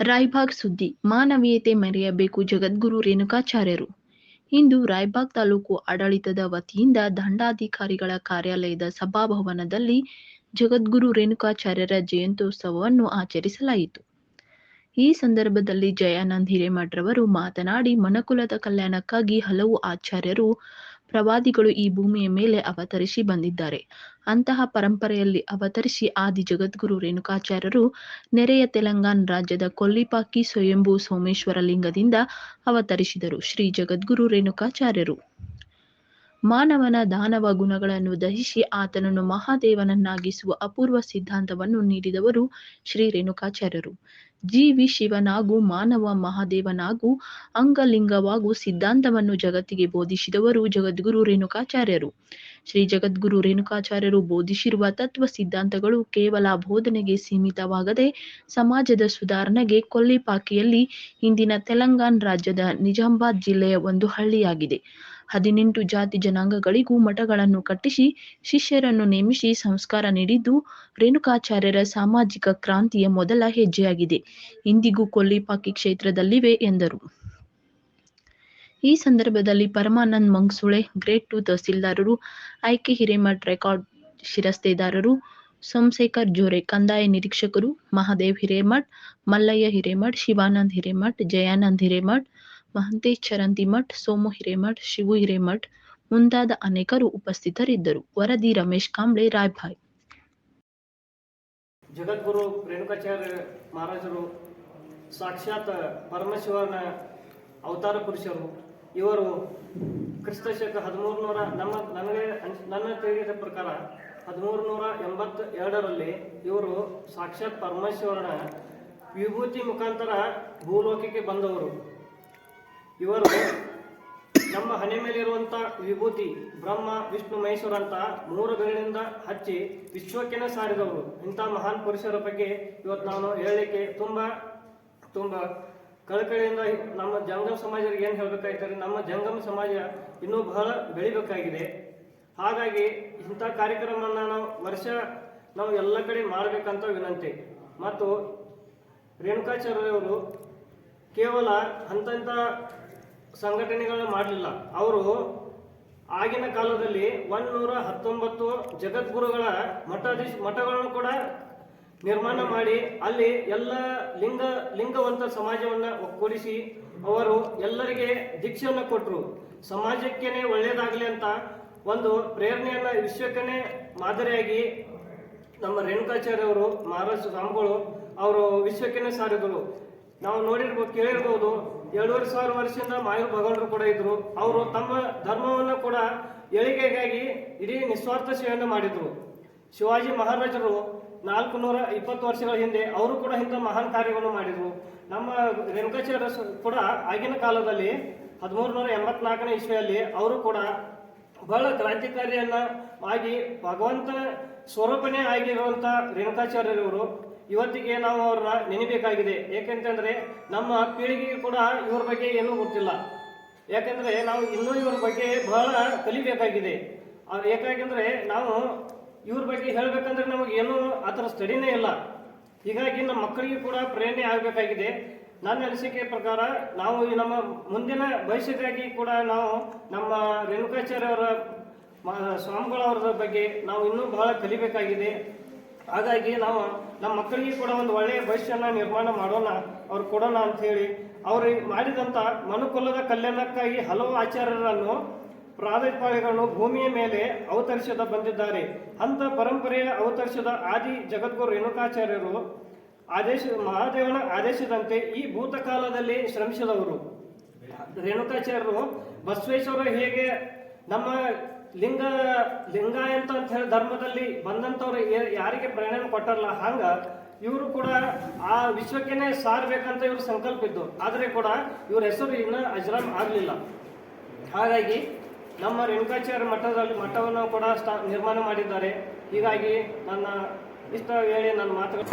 ರಾಯಬಾಗ್ ಸುದ್ದಿ ಮಾನವೀಯತೆ ಮೆರೆಯಬೇಕು ಜಗದ್ಗುರು ರೇಣುಕಾಚಾರ್ಯರು. ಇಂದು ರಾಯಬಾಗ್ ತಾಲೂಕು ಆಡಳಿತದ ವತಿಯಿಂದ ದಂಡಾಧಿಕಾರಿಗಳ ಕಾರ್ಯಾಲಯದ ಸಭಾಭವನದಲ್ಲಿ ಜಗದ್ಗುರು ರೇಣುಕಾಚಾರ್ಯರ ಜಯಂತ್ಯೋತ್ಸವವನ್ನು ಆಚರಿಸಲಾಯಿತು. ಈ ಸಂದರ್ಭದಲ್ಲಿ ಜಯಾನಂದ್ ಹಿರೇಮಠರವರು ಮಾತನಾಡಿ, ಮನುಕುಲದ ಕಲ್ಯಾಣಕ್ಕಾಗಿ ಹಲವು ಆಚಾರ್ಯರು ಪ್ರವಾದಿಗಳು ಈ ಭೂಮಿಯ ಮೇಲೆ ಅವತರಿಸಿ ಬಂದಿದ್ದಾರೆ. ಅಂತಹ ಪರಂಪರೆಯಲ್ಲಿ ಅವತರಿಸಿ ಆದಿ ಜಗದ್ಗುರು ರೇಣುಕಾಚಾರ್ಯರು ನೆರೆಯ ತೆಲಂಗಾಣ ರಾಜ್ಯದ ಕೊಲ್ಲಿಪಾಕಿ ಸ್ವಯಂಭೂ ಸೋಮೇಶ್ವರ ಲಿಂಗದಿಂದ ಅವತರಿಸಿದರು. ಶ್ರೀ ಜಗದ್ಗುರು ರೇಣುಕಾಚಾರ್ಯರು ಮಾನವನ ದಾನವ ಗುಣಗಳನ್ನು ದಹಿಸಿ ಆತನನ್ನು ಮಹಾದೇವನನ್ನಾಗಿಸುವ ಅಪೂರ್ವ ಸಿದ್ಧಾಂತವನ್ನು ನೀಡಿದವರು ಶ್ರೀ ರೇಣುಕಾಚಾರ್ಯರು. ಜೀವಿ ಶಿವನಾಗೂ ಮಾನವ ಮಹಾದೇವನಾಗೂ ಅಂಗಲಿಂಗವಾಗೂ ಸಿದ್ಧಾಂತವನ್ನು ಜಗತ್ತಿಗೆ ಬೋಧಿಸಿದವರು ಜಗದ್ಗುರು ರೇಣುಕಾಚಾರ್ಯರು. ಶ್ರೀ ಜಗದ್ಗುರು ರೇಣುಕಾಚಾರ್ಯರು ಬೋಧಿಸಿರುವ ತತ್ವ ಸಿದ್ಧಾಂತಗಳು ಕೇವಲ ಬೋಧನೆಗೆ ಸೀಮಿತವಾಗದೆ ಸಮಾಜದ ಸುಧಾರಣೆಗೆ ಕೊಲ್ಲಿಪಾಕಿಯಲ್ಲಿ ಇಂದಿನ ತೆಲಂಗಾಣ ರಾಜ್ಯದ ನಿಜಾಮಾಬಾದ್ ಜಿಲ್ಲೆಯ ಒಂದು ಹಳ್ಳಿಯಾಗಿದೆ. 18 ಜಾತಿ ಜನಾಂಗಗಳಿಗೂ ಮಠಗಳನ್ನು ಕಟ್ಟಿಸಿ ಶಿಷ್ಯರನ್ನು ನೇಮಿಸಿ ಸಂಸ್ಕಾರ ನೀಡಿದ್ದು ರೇಣುಕಾಚಾರ್ಯರ ಸಾಮಾಜಿಕ ಕ್ರಾಂತಿಯ ಮೊದಲ ಹೆಜ್ಜೆಯಾಗಿದೆ. ಇಂದಿಗೂ ಕೊಲ್ಲಿಪಾಕಿ ಕ್ಷೇತ್ರದಲ್ಲಿವೆ ಎಂದರು. ಈ ಸಂದರ್ಭದಲ್ಲಿ ಪರಮಾನಂದ್ ಮಂಗ್ಸುಳೆ ಗ್ರೇಡ್ 2 ತಹಸೀಲ್ದಾರರು, ಐಕೆ ಹಿರೇಮಠ್ ರೆಕಾರ್ಡ್ ಶಿರಸ್ತೇದಾರರು, ಸೋಮಶೇಖರ್ ಜೋರೆ ಕಂದಾಯ ನಿರೀಕ್ಷಕರು, ಮಹಾದೇವ್ ಹಿರೇಮಠ್, ಮಲ್ಲಯ್ಯ ಹಿರೇಮಠ್, ಶಿವಾನಂದ್ ಹಿರೇಮಠ್, ಜಯಾನಂದ್ ಹಿರೇಮಠ್, ಮಹಂತೇಶ್ ಚರಂತಿಮಠ್, ಸೋಮು ಹಿರೇಮಠ್, ಶಿವು ಹಿರೇಮಠ್ ಮುಂತಾದ ಅನೇಕರು ಉಪಸ್ಥಿತರಿದ್ದರು. ವರದಿ ರಮೇಶ್ ಕಾಂಬ್ಳೆ, ರಾಯಬಾಗ್. ಜಗದ್ಗುರು ರೇಣುಕಾಚಾರ್ಯ ಮಹಾರಾಜರು ಸಾಕ್ಷಾತ್ ಪರಮಶಿವನ ಅವತಾರ ಪುರುಷರು. ಇವರು ಕ್ರಿಸ್ತ ಶಕ 1300 ನನ್ನ ತಿಳಿದ ಪ್ರಕಾರ 1382ರಲ್ಲಿ ಇವರು ಸಾಕ್ಷಾತ್ ಪರಮೇಶ್ವರನ ವಿಭೂತಿ ಮುಖಾಂತರ ಭೂಲೋಕಕ್ಕೆ ಬಂದವರು. ಇವರು ನಮ್ಮ ಹಣೆ ಮೇಲಿರುವಂಥ ವಿಭೂತಿ ಬ್ರಹ್ಮ ವಿಷ್ಣು ಮಹೇಶ್ವರ ಅಂತ 3 ಗಳಿಂದ ಹಚ್ಚಿ ವಿಶ್ವಕ್ಕೆನೇ ಸಾರಿದವರು. ಇಂಥ ಮಹಾನ್ ಪುರುಷರ ಬಗ್ಗೆ ಇವತ್ತು ನಾನು ಹೇಳಲಿಕ್ಕೆ ತುಂಬ ಕಳಕಳಿಯಿಂದ ನಮ್ಮ ಜಂಗಮ ಸಮಾಜರಿಗೆ ಏನು ಹೇಳಬೇಕಾಗ್ತದೆ, ನಮ್ಮ ಜಂಗಮ ಸಮಾಜ ಇನ್ನೂ ಬಹಳ ಬೆಳಿಬೇಕಾಗಿದೆ. ಹಾಗಾಗಿ ಇಂಥ ಕಾರ್ಯಕ್ರಮವನ್ನು ನಾವು ಎಲ್ಲ ಕಡೆ ಮಾಡಬೇಕಂತ ವಿನಂತಿ. ಮತ್ತು ರೇಣುಕಾಚಾರ್ಯವರು ಕೇವಲ ಅಂಥ ಸಂಘಟನೆಗಳನ್ನ ಮಾಡಲಿಲ್ಲ. ಅವರು ಆಗಿನ ಕಾಲದಲ್ಲಿ 119 ಜಗದ್ಗುರುಗಳ ಮಠಗಳನ್ನು ಕೂಡ ನಿರ್ಮಾಣ ಮಾಡಿ ಅಲ್ಲಿ ಎಲ್ಲ ಲಿಂಗವಂತ ಸಮಾಜವನ್ನು ಒಗ್ಗೂಡಿಸಿ ಅವರು ಎಲ್ಲರಿಗೆ ದೀಕ್ಷೆಯನ್ನು ಕೊಟ್ಟರು. ಸಮಾಜಕ್ಕೇನೆ ಒಳ್ಳೆಯದಾಗಲಿ ಅಂತ ಒಂದು ಪ್ರೇರಣೆಯನ್ನು ವಿಶ್ವಕ್ಕನೇ ಮಾದರಿಯಾಗಿ ನಮ್ಮ ರೇಣುಕಾಚಾರ್ಯವರು ಮಹಾರಾಜ ಸ್ವಾಮಿಗಳು ಅವರು ವಿಶ್ವಕ್ಕೇನೆ ಸಾರಿದರು. ನಾವು ಕೇಳಿರ್ಬೋದು 7,500 ವರ್ಷದಿಂದ ಮಾಯೂರ್ ಭಗವಾನರು ಕೂಡ ಇದ್ರು. ಅವರು ತಮ್ಮ ಧರ್ಮವನ್ನು ಕೂಡ ಏಳಿಗೆಗಾಗಿ ಇಡೀ ನಿಸ್ವಾರ್ಥ ಸೇವೆಯನ್ನು ಮಾಡಿದ್ರು. ಶಿವಾಜಿ ಮಹಾರಾಜರು 420 ವರ್ಷಗಳ ಹಿಂದೆ ಅವರು ಕೂಡ ಇಂಥ ಮಹಾನ್ ಕಾರ್ಯವನ್ನು ಮಾಡಿದ್ರು. ನಮ್ಮ ರೇಣುಕಾಚಾರ್ಯ ಕೂಡ ಆಗಿನ ಕಾಲದಲ್ಲಿ 1384ನೇ ಇಸ್ವಿಯಲ್ಲಿ ಅವರು ಕೂಡ ಬಹಳ ಕ್ರಾಂತಿಕಾರಿಯನ್ನ ಆಗಿ ಭಗವಂತನ ಸ್ವರೂಪನೇ ಆಗಿರುವಂಥ ರೇಣುಕಾಚಾರ್ಯರವರು ಇವತ್ತಿಗೆ ನಾವು ಅವ್ರನ್ನ ನೆನಬೇಕಾಗಿದೆ. ಏಕೆಂತಂದ್ರೆ ನಮ್ಮ ಪೀಳಿಗೆಗೆ ಕೂಡ ಇವ್ರ ಬಗ್ಗೆ ಏನೂ ಗೊತ್ತಿಲ್ಲ. ಯಾಕೆಂದ್ರೆ ನಾವು ಇನ್ನೂ ಇವ್ರ ಬಗ್ಗೆ ಬಹಳ ಕಲಿಬೇಕಾಗಿದೆ. ಯಾಕೆಂದ್ರೆ ನಾವು ಇವ್ರ ಬಗ್ಗೆ ಹೇಳ್ಬೇಕಂದ್ರೆ ನಮಗೆ ಏನೂ ಆ ಥರ ಸ್ಟಡಿನೇ ಇಲ್ಲ. ಹೀಗಾಗಿ ನಮ್ಮ ಮಕ್ಕಳಿಗೆ ಕೂಡ ಪ್ರೇರಣೆ ಆಗಬೇಕಾಗಿದೆ. ನನ್ನ ಅನಿಸಿಕೆ ಪ್ರಕಾರ ನಾವು ನಮ್ಮ ಮುಂದಿನ ಭವಿಷ್ಯಕ್ಕಾಗಿ ಕೂಡ ನಾವು ನಮ್ಮ ರೇಣುಕಾಚಾರ್ಯವರ ಸ್ವಾಮಿಗಳವರ ಬಗ್ಗೆ ನಾವು ಇನ್ನೂ ಬಹಳ ಕಲಿಬೇಕಾಗಿದೆ. ಹಾಗಾಗಿ ನಾವು ನಮ್ಮ ಮಕ್ಕಳಿಗೆ ಕೂಡ ಒಂದು ಒಳ್ಳೆಯ ಭವಿಷ್ಯನ ನಿರ್ಮಾಣ ಮಾಡೋಣ, ಅವ್ರು ಕೊಡೋಣ ಅಂತ ಹೇಳಿ ಅವರು ಮಾಡಿದಂಥ ಮನುಕುಲದ ಕಲ್ಯಾಣಕ್ಕಾಗಿ ಹಲವು ಆಚಾರ್ಯರನ್ನು ಪ್ರಾದೇಶಿಕಗಳನ್ನು ಭೂಮಿಯ ಮೇಲೆ ಅವತರಿಸದ ಬಂದಿದ್ದಾರೆ. ಅಂಥ ಪರಂಪರೆಯ ಅವತರಿಸಿದ ಆದಿ ಜಗದ್ಗುರು ರೇಣುಕಾಚಾರ್ಯರು ಮಹಾದೇವನ ಆದೇಶದಂತೆ ಈ ಭೂತಕಾಲದಲ್ಲಿ ಶ್ರಮಿಸಿದವರು. ರೇಣುಕಾಚಾರ್ಯರು ಬಸವೇಶ್ವರ ಹೇಗೆ ನಮ್ಮ ಲಿಂಗಾಯತ ಅಂತ ಹೇಳಿ ಧರ್ಮದಲ್ಲಿ ಬಂದಂಥವ್ರು ಯಾರಿಗೆ ಪ್ರೇರಣೆ ಕೊಟ್ಟಾರಲ್ಲ, ಹಂಗ ಇವರು ಕೂಡ ಆ ವಿಶ್ವಕ್ಕೇನೆ ಸಾರಬೇಕಂತ ಇವ್ರ ಸಂಕಲ್ಪ ಇದ್ದು. ಆದರೆ ಕೂಡ ಇವ್ರ ಹೆಸರು ಇನ್ನೂ ಅಜರಾಮ್ ಆಗಲಿಲ್ಲ. ಹಾಗಾಗಿ ನಮ್ಮ ರೇಣುಕಾಚಾರ್ಯ ಮಠವನ್ನು ಕೂಡ ನಿರ್ಮಾಣ ಮಾಡಿದ್ದಾರೆ. ಹೀಗಾಗಿ ನನ್ನ ಇಷ್ಟ ಹೇಳಿ ನನ್ನ ಮಾತುಗಳು